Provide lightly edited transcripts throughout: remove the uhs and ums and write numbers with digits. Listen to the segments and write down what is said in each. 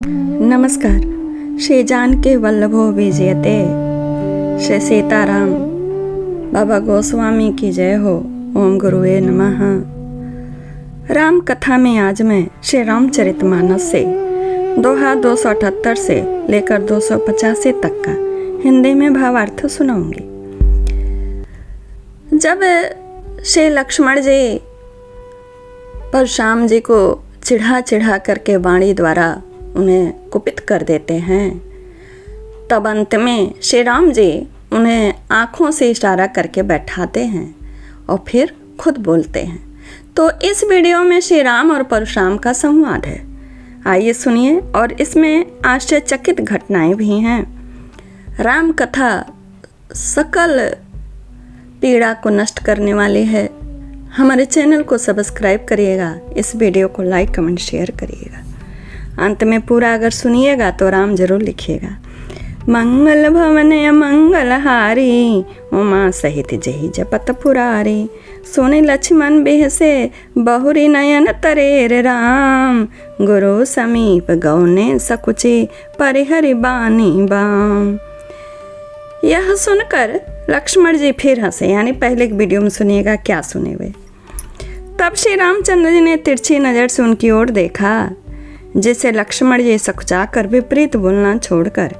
नमस्कार। श्री जानकी वल्लभो विजयते। श्री सीताराम बाबा गोस्वामी की जय हो। ओम गुरुवे नमः। राम कथा में आज मैं श्री रामचरितमानस से दोहा 278 से लेकर 285 तक का हिंदी में भावार्थ सुनाऊंगी। जब श्री लक्ष्मण जी परशुराम जी को चिढ़ा करके वाणी द्वारा उन्हें कुपित कर देते हैं, तब अंत में श्री राम जी उन्हें आँखों से इशारा करके बैठाते हैं और फिर खुद बोलते हैं। तो इस वीडियो में श्री राम और परशुराम का संवाद है। आइए सुनिए। और इसमें आश्चर्यचकित घटनाएं भी हैं। राम कथा सकल पीड़ा को नष्ट करने वाली है। हमारे चैनल को सब्सक्राइब करिएगा, इस वीडियो को लाइक कमेंट शेयर करिएगा। अंत में पूरा अगर सुनिएगा तो राम जरूर लिखिएगा। मंगल भवन मंगल हारी, उमा सहित जही जपत पुरारी। सोने लक्ष्मण बेहसे बहुरी नयन तरेर राम। गुरु समीप गौने सकुचे परिहरि बानी बाम। यह सुनकर लक्ष्मण जी फिर हंसे। यानी पहले एक वीडियो में सुनिएगा क्या सुने हुए। तब श्री रामचंद्र जी ने तिरछी नज़र से उनकी ओर देखा, जिसे लक्ष्मण जी सकुचा कर विपरीत बोलना छोड़कर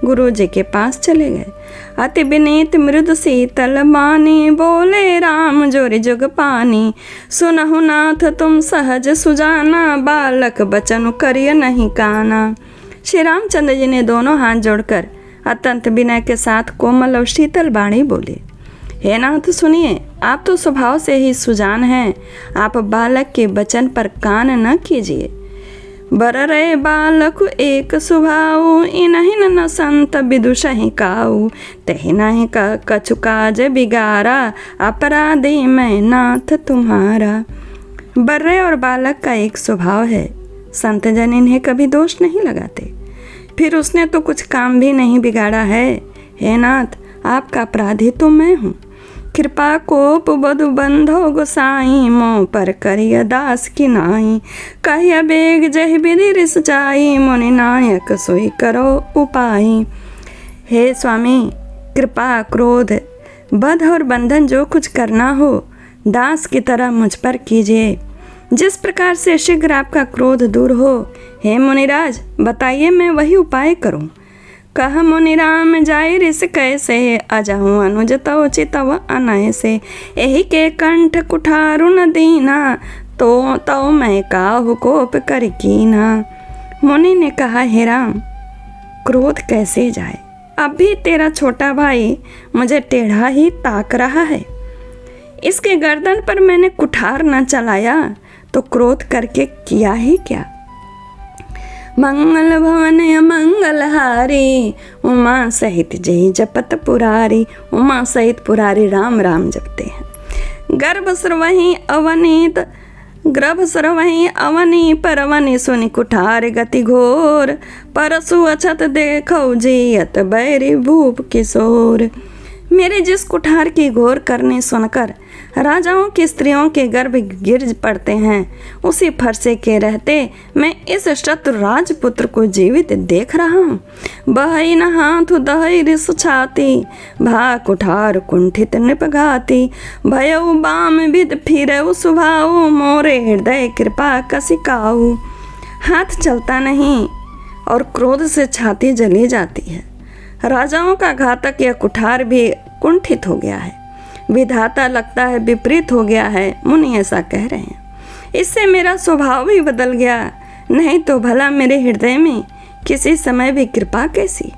गुरु जी के पास चले गए। अति विनीत मृदु शीतल बानी, बोले राम जोरि जुग पानी। सुनहु नाथ तुम सहज सुजाना, बालक बचन करिय नहीं काना। श्री रामचंद्र जी ने दोनों हाथ जोड़कर अत्यंत विनय के साथ कोमल और शीतल वाणी बोले, हे नाथ सुनिए, आप तो स्वभाव से ही सुजान हैं। आप बालक के वचन पर कान न कीजिए। बर रे बालक एक स्वभाव, इनहिन न संत विदुषहि काऊ। तहि नहीं का कछु काज बिगारा, अपराधी मैं नाथ तुम्हारा। बर्रे और बालक का एक स्वभाव है, संत जन इन्हें कभी दोष नहीं लगाते। फिर उसने तो कुछ काम भी नहीं बिगाड़ा है। हे नाथ, आपका अपराधी तो मैं हूँ। कृपा कोप बधु बंधो गोसाई, मोह पर करिय दास की नाई। कहिय बेग जहि विधि रिस जाई, मुनि नायक सोई करो उपाय। हे स्वामी, कृपा क्रोध बध और बंधन जो कुछ करना हो दास की तरह मुझ पर कीजिए, जिस प्रकार से शीघ्र आपका क्रोध दूर हो। हे मुनिराज, बताइए मैं वही उपाय करूं। कह मुनि राम जाय ऋष कैसे, अजहु अनुज तव चितव अनय से। यही के कंठ कुठारु न दीना, तो तव मैं काहु कोप कर कीना। मुनि ने कहा, हे राम, क्रोध कैसे जाए। अब भी तेरा छोटा भाई मुझे टेढ़ा ही ताक रहा है। इसके गर्दन पर मैंने कुठार न चलाया तो क्रोध करके किया ही क्या। मंगल भवन मंगल हारी, उमा सहित जय जपत पुरारी। उमा सहित पुरारी राम राम जपते हैं। गर्भ स्रवहि अवनी परवनि, सुनि कुठार गति घोर। परसु अछत देखौ जियत बैरी भूप किशोर। मेरे जिस कुठार की घोर करनी सुनकर राजाओं की स्त्रियों के गर्भ गिर पड़ते हैं, उसी फरसे के रहते मैं इस शत्रु राजपुत्र को जीवित देख रहा हूँ। बहई न हाथ दहई रिस छाती, भा कुठार कुंठित नृपघाती। भयउ बाम विद फिरउ सुभाऊ, मोरे हृदय कृपा कसिकाऊ। हाथ चलता नहीं और क्रोध से छाती जली जाती है। राजाओं का घातक यह कुठार भी कुंठित हो गया है। विधाता लगता है विपरीत हो गया है। मुनि ऐसा कह रहे हैं। इससे मेरा स्वभाव भी बदल गया, नहीं तो भला मेरे हृदय में किसी समय भी कृपा कैसी।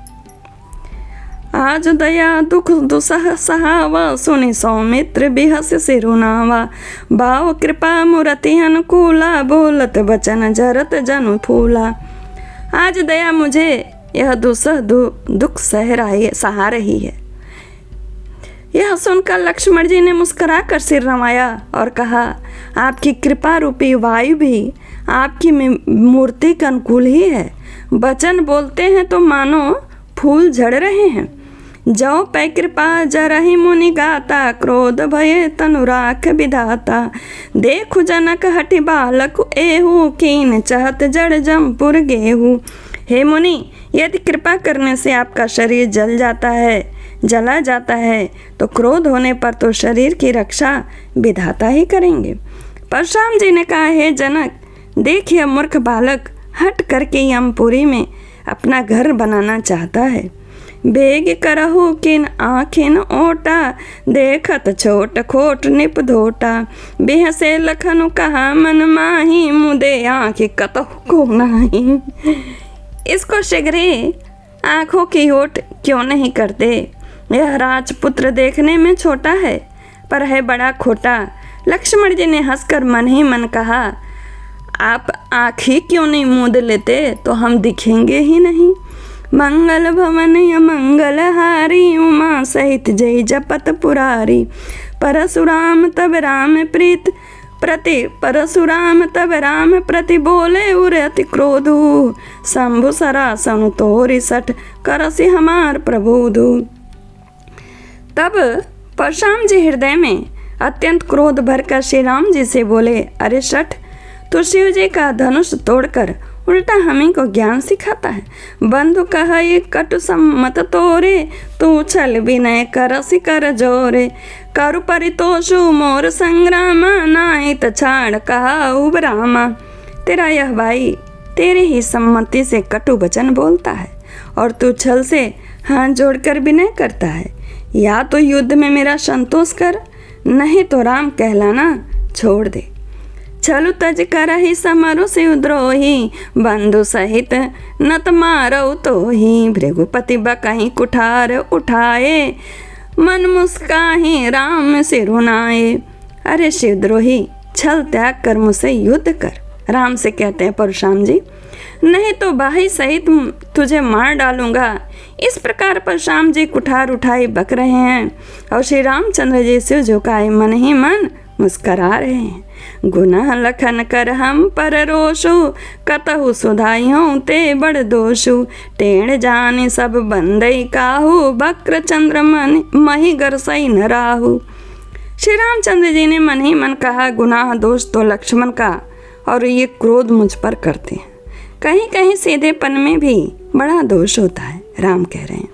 आज दया दुख दुसह सहावा, सुनि सौमित्र बिहस सिरुनावा। भाव कृपा मूर्ति अनुकूला, बोलत वचन जरत जनु फूला। आज दया मुझे यह दुसह दुख सहा रही है। यह सुनकर लक्ष्मण जी ने मुस्कुरा कर सिर नवाया और कहा, आपकी कृपा रूपी वायु भी आपकी मूर्ति के अनुकूल ही है। वचन बोलते हैं तो मानो फूल झड़ रहे हैं। जो पै कृपा जरहि मुनि गाता, क्रोध भये तनु राख विधाता। देखु जनक हटि बालक एहू, कीन चहत जड़ जमपुर गेहू। हे मुनि, यदि कृपा करने से आपका शरीर जला जाता है तो क्रोध होने पर तो शरीर की रक्षा विधाता ही करेंगे। परशुराम जी ने कहा, हे जनक, देखिए मूर्ख बालक हट करके यमपुरी में अपना घर बनाना चाहता है। बेग करहु किन आखिन ओटा, देखत छोट खोट निप धोटा। बेह से लखनु कहा मन माही, मुदे आँख कतहु को नाही। इसको शीघ्र आँखों की ओट क्यों नहीं करते? यह राजपुत्र देखने में छोटा है पर है बड़ा खोटा। लक्ष्मण जी ने हंसकर मन ही मन कहा, आप आँख ही क्यों नहीं मूंद लेते तो हम दिखेंगे ही नहीं। मंगल भवन मंगल हारी, उमा सहित जय जपत पुरारी। परशुराम तब राम प्रति बोले उरे अति क्रोधु। शंभु सरासन तोरि सठ, करसि हमार प्रबोधु। तब परशुराम जी हृदय में अत्यंत क्रोध भरकर श्री राम जी से बोले, अरे शठ, तू शिव जी का धनुष तोड़कर उल्टा हमें को ज्ञान सिखाता है। बंधु कहा ये कटु सम्मत तोरे, तू छल विनय करसि कर जोरे। करु परितोषु मोर संग्राम, नाहित छाड़ कहा उबरामा। तेरा यह भाई तेरे ही सम्मति से कटु वचन बोलता है और तू छल से हाथ जोड़कर विनय करता है। या तो युद्ध में मेरा संतोष कर, नहीं तो राम कहलाना छोड़ दे। छलु तज करहि समरु शिव द्रोही, बंधु सहित नत मारौ तोहि। भृगुपति बकहि कुठार उठाए, मन मुस्काहि राम सिरुनाए। अरे शिवद्रोही, छल त्याग कर मुझसे युद्ध कर। राम से कहते हैं परशुराम जी, नहीं तो भाई सहित तुझे मार डालूंगा। इस प्रकार परशुराम जी कुठार उठाए बक रहे हैं और श्री रामचंद्र जी शिव झुकाए मन ही मन मुस्करा रहे हैं। गुनाह लखन कर हम पर रोषु, कतहु सुधाइयों ते बड़ दोषु। टेढ़ जाने सब बंदई काहू, बक्र चंद्र मन मही गरसई न राहु। श्री रामचंद्र जी ने मन ही मन कहा, गुनाह दोष तो लक्ष्मण का और ये क्रोध मुझ पर करते हैं। कहीं कहीं सीधेपन में भी बड़ा दोष होता है। राम कह रहे हैं,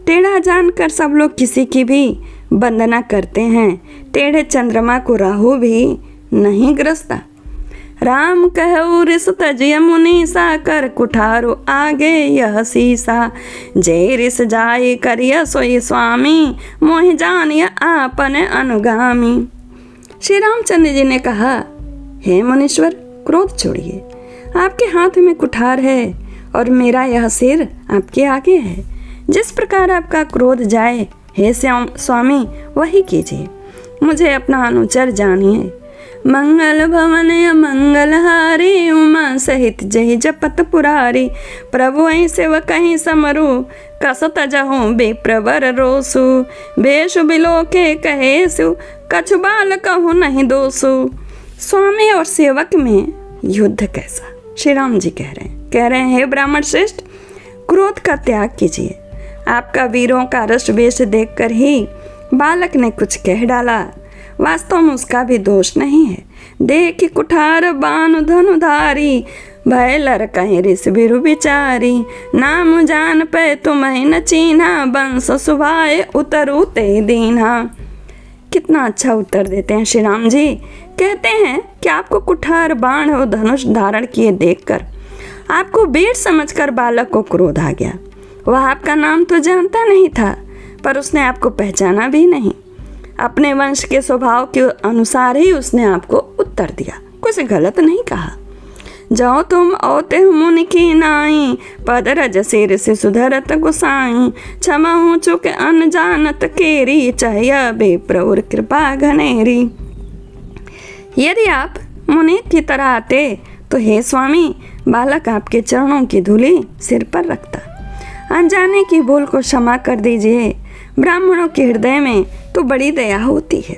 टेढ़ा जानकर सब लोग किसी की भी वंदना करते हैं। टेढ़े चंद्रमा को राहु भी नहीं ग्रसता। राम कहु रिस तजिय मुनि, सा कर कुठारो आगे यह सीसा। जय रिस जाय करिय सोई स्वामी, मोह जानिय आपन अनुगामी। श्री रामचंद्र जी ने कहा, हे मुनीश्वर, क्रोध छोड़िए। आपके हाथ में कुठार है और मेरा यह सिर आपके आगे है। जिस प्रकार आपका क्रोध जाए, हे स्वामी, वही कीजिए। मुझे अपना अनुचर जानिए। मंगल भवन मंगल हारी, उमा सहित जय जपत पुरारी। प्रभु ऐ सेवक कहीं समरु, कसत जहूँ बेप्रवर रोसु। बेशु बिलोके कहेसु, कछु बाल कहूँ नहीं दोसु। स्वामी और सेवक में युद्ध कैसा? श्री राम जी कह रहे हैं, हे ब्राह्मण श्रेष्ठ, क्रोध का त्याग कीजिए। आपका वीरों का रस वेश देखकर ही बालक ने कुछ कह डाला। वास्तव में उसका भी दोष नहीं है। देख कुठार बानु धनुधारी, भय लर कहीं ऋष बिरु बिचारी। नाम जान पे तुम्हें न चीन्हा, बंश सुभाए उतरु ते दीन्हा। कितना अच्छा उत्तर देते हैं श्री राम जी। कहते हैं कि आपको कुठार बाण और धनुष धारण किए देखकर आपको वीर समझकर बालक को क्रोध आ गया। वह आपका नाम तो जानता नहीं था, पर उसने आपको पहचाना भी नहीं। अपने वंश के स्वभाव के अनुसार ही उसने आपको उत्तर दिया, कुछ गलत नहीं कहा। जाओ तुम औते मुनि की नाई, पद रज सिर से सुधरत गुसाई। क्षमा हूँ चुक अनजानत केरी, चाहिए बेप्रवर कृपा घनेरी। यदि आप मुनि की तरह आते तो हे स्वामी, बालक आपके चरणों की धूली सिर पर रखता। अनजाने की भूल को क्षमा कर दीजिए। ब्राह्मणों के हृदय में तो बड़ी दया होती है।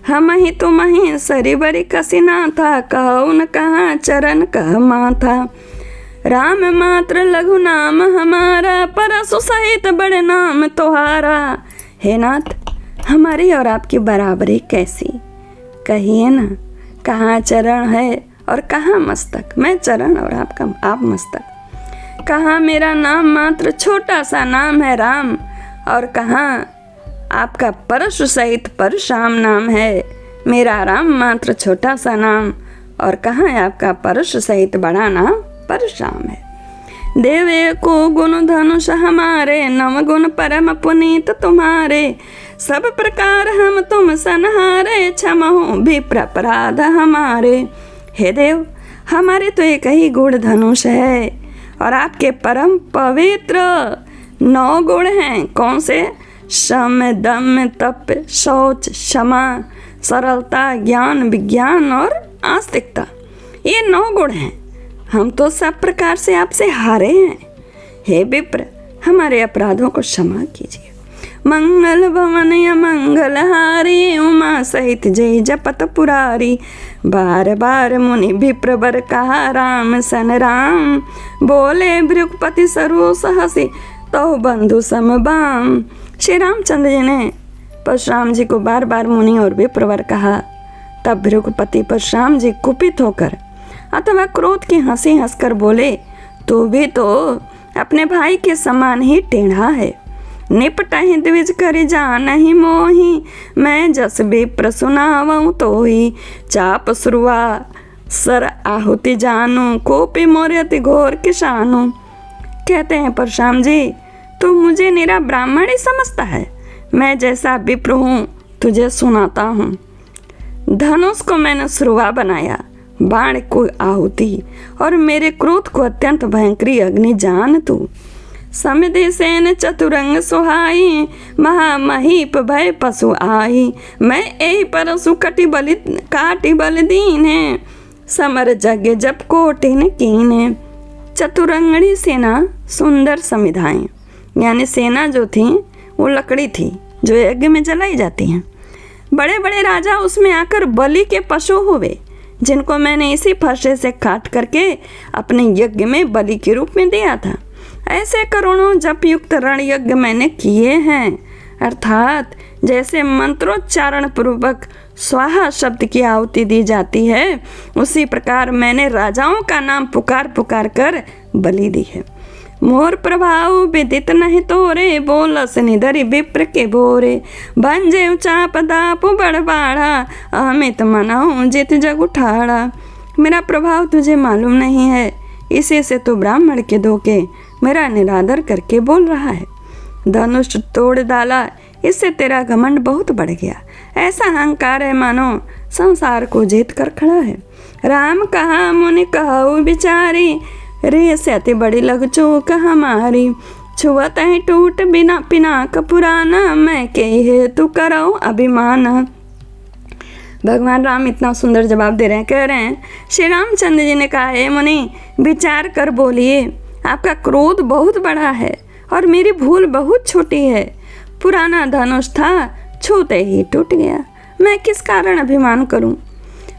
हम ही तुम ही सरिबरी कसिना था, कहो न कहाँ चरण कह माथा। राम मात्र लघु नाम हमारा, परसु सहित बड़े नाम तुम्हारा। हे नाथ, हमारी और आपकी बराबरी कैसी? कहिए ना, कहाँ चरण है और कहाँ मस्तक? मैं चरण और आप मस्तक। कहाँ मेरा नाम मात्र छोटा सा नाम है राम, और कहाँ आपका परशु सहित परशुराम नाम है। मेरा राम मात्र छोटा सा नाम, और कहाँ आपका परशु सहित बड़ा नाम परशुराम है। देवे को गुण धनुष हमारे, नव गुण परम पुनीत तुम्हारे। सब प्रकार हम तुम सनहारे, क्षमहो विप्र अपराध हमारे। हे देव, हमारे तो एक ही गुण धनुष है, और आपके परम पवित्र 9 गुण हैं। कौन से? शम, दम, तप, शौच, क्षमा, सरलता, ज्ञान, विज्ञान और आस्तिकता। ये 9 गुण हैं। हम तो सब प्रकार से आपसे हारे हैं। हे विप्र, हमारे अपराधों को क्षमा कीजिए। मंगल भवन मंगल हारी, उमा सहित जय जपत पुरारी। बार बार मुनि विप्र बर कहा, राम सन राम। बोले भृगुपति सरो सहसी, तो बंधु समबाम। श्री रामचंद्र जी ने परशुराम जी को बार बार मुनि और विप्रवर कहा। तब भृगुपति परशुराम जी कुपित होकर अथवा क्रोध की हंसी हंसकर बोले, तू भी तो अपने भाई के समान ही टेढ़ा है। निपटहि द्विज कर जानहि मोहि, मैं जस विप्र सुनावऊँ तोहि। चाप सुरवा सर आहुति जानू, कोपि मोर अति घोर किसानू। कहते हैं परशुराम जी, तू मुझे निरा ब्राह्मण ही समझता है। मैं जैसा विप्र हूँ तुझे सुनाता हूँ। धनुष को मैंने सुरवा बनाया, बाण को आहुति, और मेरे क्रोध को अत्यंत भयंकरी अग्नि जान तू। समिधि सेन चतुरंग सुहाई, महामहीप भय पशु आई। मैं यही परसु काटी बल दीन है, समर जग जब कोटिन कीने। चतुरंगणी सेना सुंदर समिधाएं, यानी सेना जो थी वो लकड़ी थी जो यज्ञ में जलाई जाती हैं। बड़े बड़े राजा उसमें आकर बलि के पशु हुए, जिनको मैंने इसी फरसे से काट करके अपने यज्ञ में बलि के रूप में दिया था। ऐसे करोड़ों जप युक्त रण यज्ञ मैंने किए हैं, अर्थात जैसे मंत्रोच्चारण पूर्वक स्वाहा शब्द की आहुति दी जाती है, उसी प्रकार मैंने राजाओं का नाम पुकार पुकार कर बलि दी है। मोर प्रभाव विदित नहीं तोरे, बोलस निधरि विप्र के भोरे। भंजे चाप दाप बड़बाड़ा, अमित मनहु जित जग उठाड़ा। मेरा प्रभाव तुझे मालूम नहीं है, इसी से तू ब्राह्मण के धोखे मेरा निरादर करके बोल रहा है। धनुष तोड़ डाला, इससे तेरा घमंड बहुत बढ़ गया। ऐसा अहंकार है मानो संसार को जीत कर खड़ा है। राम कहा मुनि कहु बिचारी, रे से अति बड़ी लग चूक हमारी। छुअत ही टूट बिना पिनाक पुराना, मैं के हेतु करो अभिमान। भगवान राम इतना सुंदर जवाब दे रहे हैं, कह रहे हैं श्री रामचंद्र जी ने कहा, हे मुनि विचार कर बोलिए, आपका क्रोध बहुत बड़ा है और मेरी भूल बहुत छोटी है। पुराना धनुष था, छूते ही टूट गया, मैं किस कारण अभिमान करूं।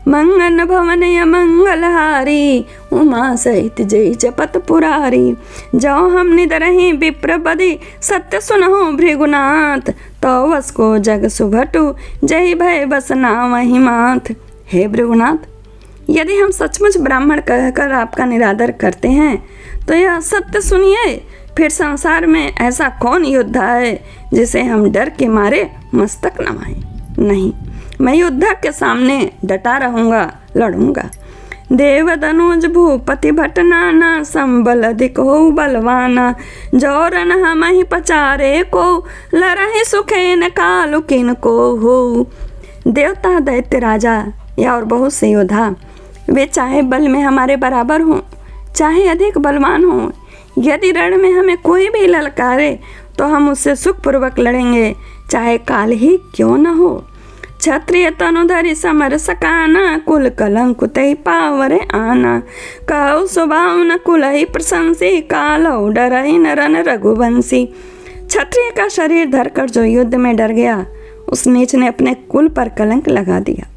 मंगल भवन मंगलहारी, उमा सहित जय जपत पुरारी। जाओ हम निदरहि विप्र बदि, सत्य सुनहो भृगुनाथ। तो वस को जग सुभटु, जय भय बसना वही माथ। हे भृगुनाथ, यदि हम सचमुच ब्राह्मण कहकर आपका निरादर करते हैं तो यह सत्य सुनिए, फिर संसार में ऐसा कौन योद्धा है जिसे हम डर के मारे मस्तक नवाएं। नहीं, मैं योद्धा के सामने डटा रहूंगा, लड़ूंगा। देव धनुज भूपति भट नाना, संबल अधिक हो बलवाना। जौरन हम ही पचारे को, लरहि सुखेन कालु किन को हो। देवता, दैत्य, राजा या और बहुत से योद्धा, वे चाहे बल में हमारे बराबर हों, चाहे अधिक बलवान हों, यदि रण में हमें कोई भी ललकारे तो हम उससे सुखपूर्वक लड़ेंगे, चाहे काल ही क्यों न हो। क्षत्रिय तनुधरि समर सकाना, कुल कलंक तै पावरे आना। कहु स्वभाव न कुलहि प्रशंसी, कालौ डरहि नरन रघुवंशी। क्षत्रिय का शरीर धरकर जो युद्ध में डर गया, उस नीच ने अपने कुल पर कलंक लगा दिया।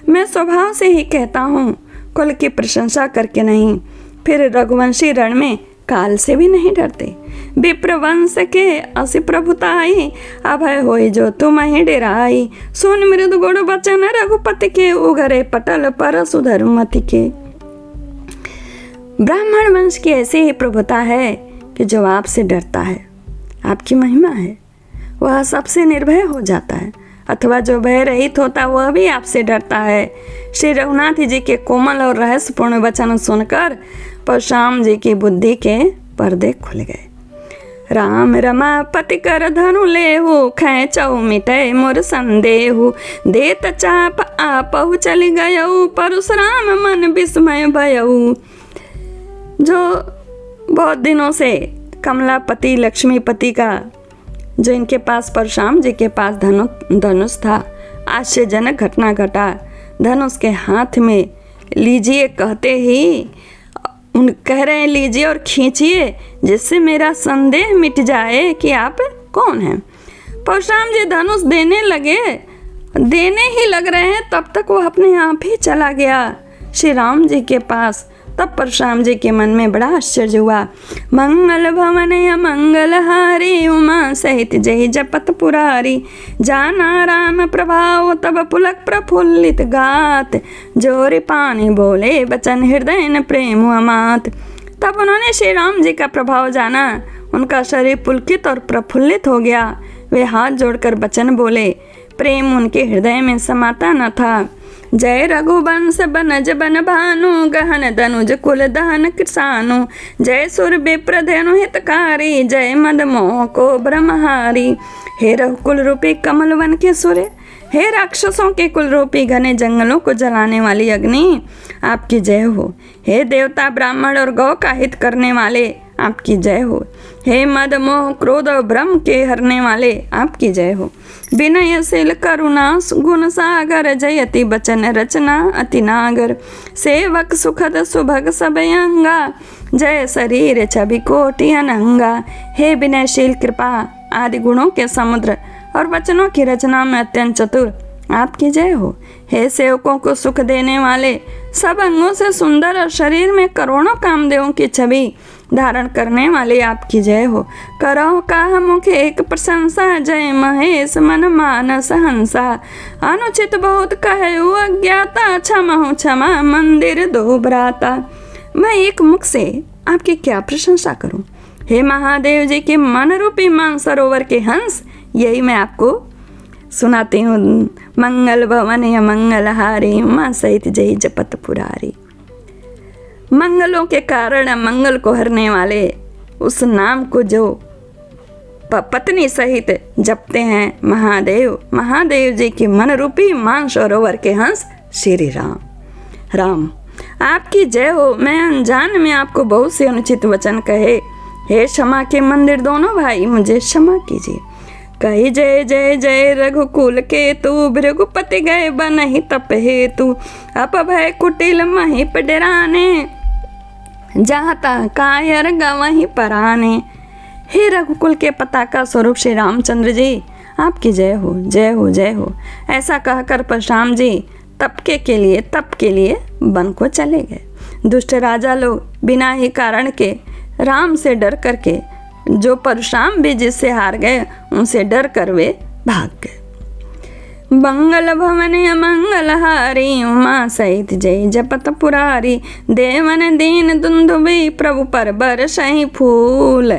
मैं स्वभाव से ही कहता हूँ, कुल की प्रशंसा करके नहीं। फिर रघुवंशी रण में काल से भी नहीं डरते। विप्र वंश के असि प्रभुताई, अभय होई जो तुम ही डेराई। सुन मृद गुण बचन रघुपति के, उगरे पटल पर सुधर्मति के। ब्राह्मण वंश की ऐसी ही प्रभुता है कि जो आपसे डरता है, आपकी महिमा है, वह सबसे निर्भय हो जाता है, अथवा जो भय रहित होता वह भी आपसे डरता है। श्री रघुनाथ जी के कोमल और रहस्यपूर्ण वचन सुनकर परशुराम जी की बुद्धि के पर्दे खुल गए। राम रमापति कर धनु लेहु, खेचऊ मिटय मोर संदेहु, देत चाप आपहु चली गयऊ, परशुराम मन विस्मय भयऊ। जो बहुत दिनों से कमलापति लक्ष्मीपति का, जो इनके पास परशुराम जी के पास धनुष था, आश्चर्यजनक घटना घटा। धनुष के हाथ में लीजिए कहते ही उन कह रहे हैं लीजिए और खींचिए, जिससे मेरा संदेह मिट जाए कि आप कौन हैं। परशुराम जी धनुष देने लगे, देने ही लग रहे हैं, तब तक वो अपने आप ही चला गया श्री राम जी के पास। तब परशुराम जी के मन में बड़ा आश्चर्य हुआ। मंगल भवन मंगल हारी, उमा सहित जय जपत पुरारी, जाना राम प्रभाव तब पुलक प्रफुल्लित गात, जोरे पानी बोले बचन हृदय न प्रेम अमात। तब उन्होंने श्री राम जी का प्रभाव जाना, उनका शरीर पुलकित और प्रफुल्लित हो गया। वे हाथ जोड़कर बचन बोले, प्रेम उनके हृदय में समाता न था। जय रघुवंश बनज बन भानु, गहन धनुज कुल दहन किसानु, जय सुर विप्र धेनु हितकारी, जय मद मोह को ब्रह्महारी। हे रघुकुल रूपी कमल वन के सुरे, हे राक्षसों के कुल रूपी घने जंगलों को जलाने वाली अग्नि, आपकी जय हो। हे देवता ब्राह्मण और गौ का हित करने वाले, आपकी जय हो। हे मद मोह क्रोध और भ्रम के हरने वाले, आपकी जय हो। विनयशील करुणा गुण सागर, जयति बचन रचना अति नागर, सेवक सुखद सुभग सब अंगा, जय शरीर छवि कोटि अनंगा। हे विनयशील कृपा आदि गुणों के समुद्र और वचनों की रचना में अत्यंत चतुर, आपकी जय हो। हे सेवकों को सुख देने वाले, सब अंगों से सुंदर और शरीर में करोड़ों कामदेवों की छवि धारण करने वाले, आपकी जय हो। करो का मुख एक प्रशंसा, जय महेश मन मानस हंसा, अनुचित बहुत कहे अज्ञाता, क्षमा क्षमा मंदिर दो भ्राता। मैं एक मुख से आपकी क्या प्रशंसा करूं। हे महादेव जी के मन रूपी मानसरोवर के हंस, यही मैं आपको सुनाती हूँ। मंगल भवन या मंगल हारी, उमा सहित जय जपत पुरारी। मंगलों के कारण मंगल को हरने वाले उस नाम को जो पत्नी सहित जपते हैं महादेव, महादेव जी की मन रूपी मानसरोवर के हंस श्री राम। राम आपकी जय हो। मैं अनजान में आपको बहुत से अनुचित वचन कहे, हे क्षमा के मंदिर दोनों भाई, मुझे क्षमा कीजिए। कही जय जय जय रघुकुल के तू, भृगुपति गए बनहि तप हेतु, अपभय कुटिल महीप डराने, जाता कायर गवहीं पराने। हे रघुकुल के पताका स्वरूप श्री रामचंद्र जी, आपकी जय हो जय हो जय हो। ऐसा कहकर परशुराम जी तप के लिए वन को चले गए। दुष्ट राजा लोग बिना ही कारण के राम से डर करके, जो परशुराम भी जिससे हार गए उनसे डर कर वे भाग गए। मंगल भवन मंगल हारी, उमा सहित जय जपत पुरारी, देवन दीन दुंदुबी, प्रभु पर बरसहि फूल,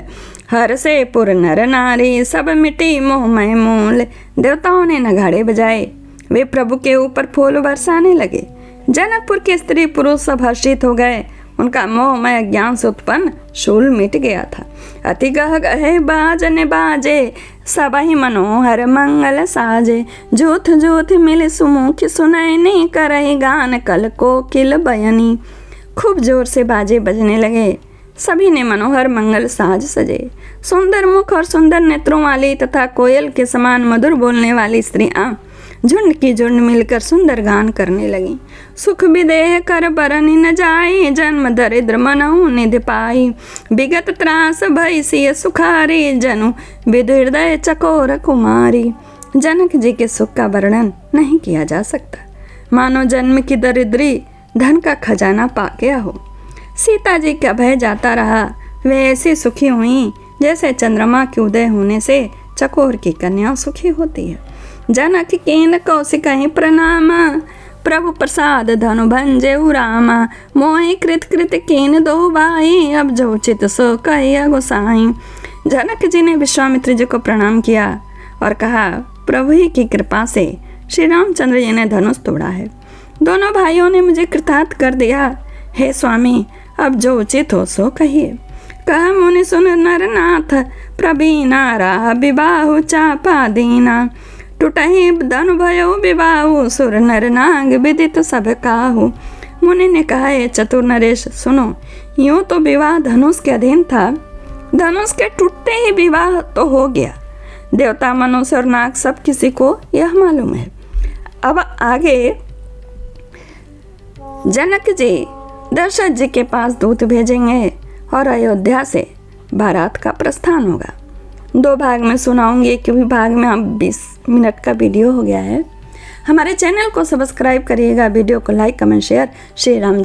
हर से पुर नर नारी, सब मिटी मोहमय मूल। देवताओं ने नगाड़े बजाए, वे प्रभु के ऊपर फूल बरसाने लगे। जनकपुर के स्त्री पुरुष सब हर्षित हो गए, उनका मोहमय ज्ञान से उत्पन्न शूल मिट गया था। अति गह गहे बाजने बाजे, सबहि मनोहर मंगल साजे, जूथ जूथ मिल सुमुख सुनैनी, करहि गान कल कोकिल बयनी। खूब जोर से बाजे बजने लगे, सभी ने मनोहर मंगल साज सजे। सुंदर मुख और सुंदर नेत्रों वाली तथा कोयल के समान मधुर बोलने वाली स्त्रियां झुंड की झुंड मिलकर सुंदर गान करने लगी। सुख विदेह कर बरनि न जाई, जन्म दरिद्र मनहु निधि पाई, विगत त्रास भई सिय सुखारी, जनु विधु हृदय चकोर कुमारी। जनक जी के सुख का वर्णन नहीं किया जा सकता, मानो जन्म की दरिद्री धन का खजाना पा गया हो। सीता जी का भय जाता रहा, वे ऐसी सुखी हुई जैसे चंद्रमा के उदय होने से चकोर की कन्या सुखी होती है। जनक कीन कौशिक प्रणाम, प्रभु प्रसाद धनु भंजेउ रामा, मोहि कृत कृत कीन दो बाई, अब जो चित सो कहिया गोसाई। जनक जी ने विश्वामित्र जी को प्रणाम किया और कहा, प्रभु ही की कृपा से श्री रामचंद्र जी ने धनुष तोड़ा है। दोनों भाइयों ने मुझे कृतार्थ कर दिया। हे स्वामी, अब जो उचित हो सो कहिए। कह मुनि सुन नरनाथ, प्रवीणा राह विबाहु चापा दीना, टूटहि धनु भयो विबाहु, सुर नर नाग विदित सब काहू। मुनि ने कहा, हे चतुर नरेश सुनो, यूं तो विवाह धनुष के अधीन था, धनुष के टूटते ही विवाह तो हो गया। देवता, मनुष्य और नाग सब किसी को यह मालूम है। अब आगे जनक जी दशरथ जी के पास दूत भेजेंगे और अयोध्या से बारात का प्रस्थान होगा। 2 भाग में सुनाऊंगी, क्योंकि भाग में अब 20 मिनट का वीडियो हो गया है। हमारे चैनल को सब्सक्राइब करिएगा, वीडियो को like comment share. Shri Ram.